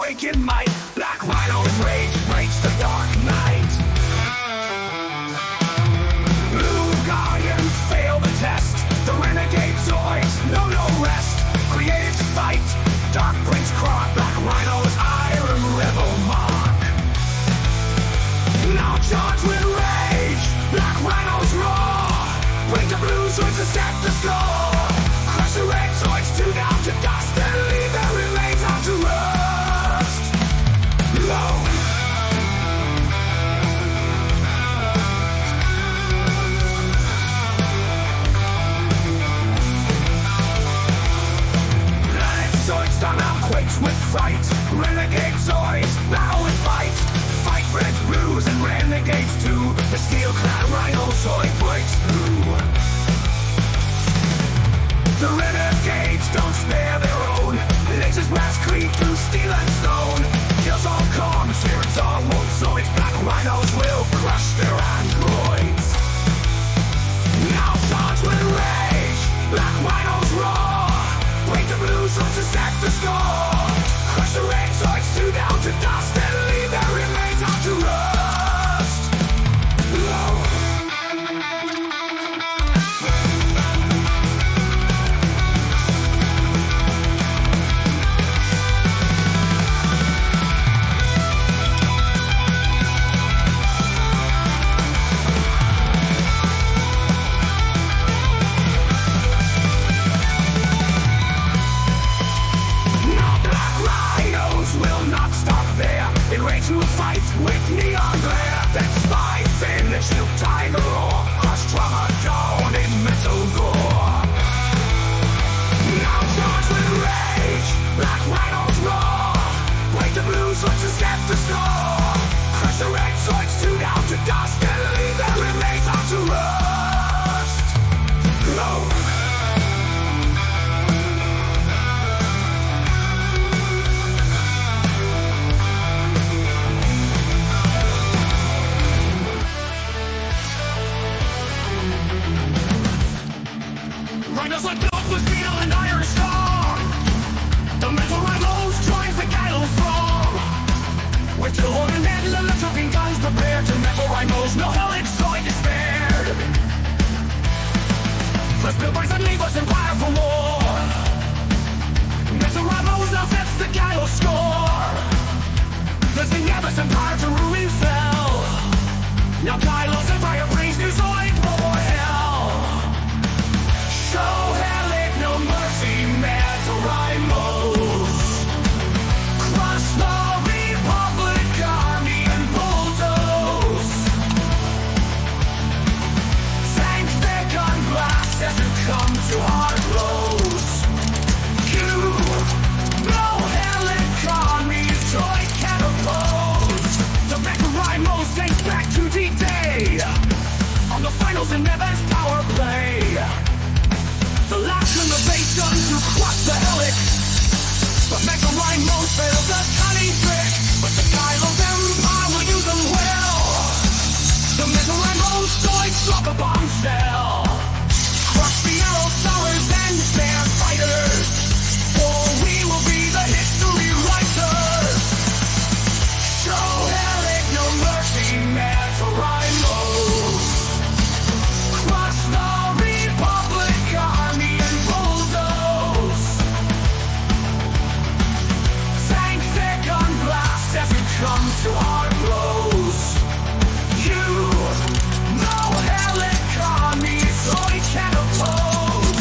heroic in might. Black Rhino's rage breaks the dark night. Blue Guardians fail the test. The renegade Zoids know no rest. Created to fight, Dark Prince Croc, Black Rhino's iron rebel mark. Now charge with rage, Black Rhino's roar. Bring the blue Zoids to set the score. Crush the red Zoids two down to dust and leave their remains out to rust. Low. Zoidstar now quakes with fright. Renegade Zoids now in fight. Fight red, blues, and renegades too. The steel-clad Rhino Zoid breaks through. The renegades don't spare their own. Laces blast creep through steel and stone. Kills all Kong, spirits all wolf Zoids. Black Rhinos will crush their androids. Now charge with rage. Black Rhinos roar. Break the blue Zoids to set the score. Crush the red Zoids two down to dust and leave their remains out to rust. Low. To fight with neon glare, then spy finish new tiger roar, crush trauma down in metal gore. Now charge with rage, Black Rhino's roar. Break the blue Zoids to set the score. Crush the red Zoids two down to dust and leave their remains out to rust. Glow. Rhinos like built with steel and iron strong. The metal Rhinos joins the gallows throng. With the horn in hand, the electric guns prepared to metal Rhinos, no helix Zoid is spared. First built by some leave us empire for war. Metal Rhinos now sets the gallows score. There's the Abyss Empire to ruin fell. Now Kylo's empire brings new Zoid war hell. Show hell, no mercy, metal Rhimos. Crush the Republic army and bulldoze. Tank thick on glass as you come to hard blows. You know hell economies Zoid can't oppose. The metal Rhimos takes back to D-Day. On the finals in Neva's power play. The last in the base gun to crush the helix. But Mecha Rhimos failed the cunning trick. But the Kylo's empire will use them well. The Mecha Rhimos Zoids drop a bombshell. Crush the arrow towers and their fighters. For we will be the history writers. Show hell no mercy, Mecha Rhimos. Crush the Republic army and bulldoze. Tank thick on glass as you come to hard blows. You know hell economy Zoid can't oppose.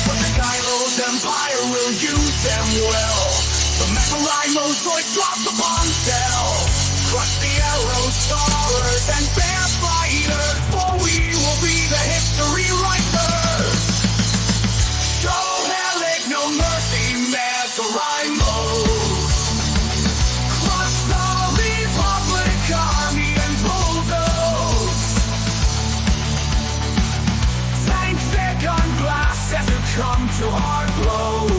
But the Kylo's empire will use them well. The Mecha Rhimos Zoid drop the bombshell. Crush the arrow stars and bear fighters. For we will be the history writers. Show hell no mercy, Mecha Rhimos. Crush the Republic army and bulldoze. Tank thick on glass as you come to hard blows.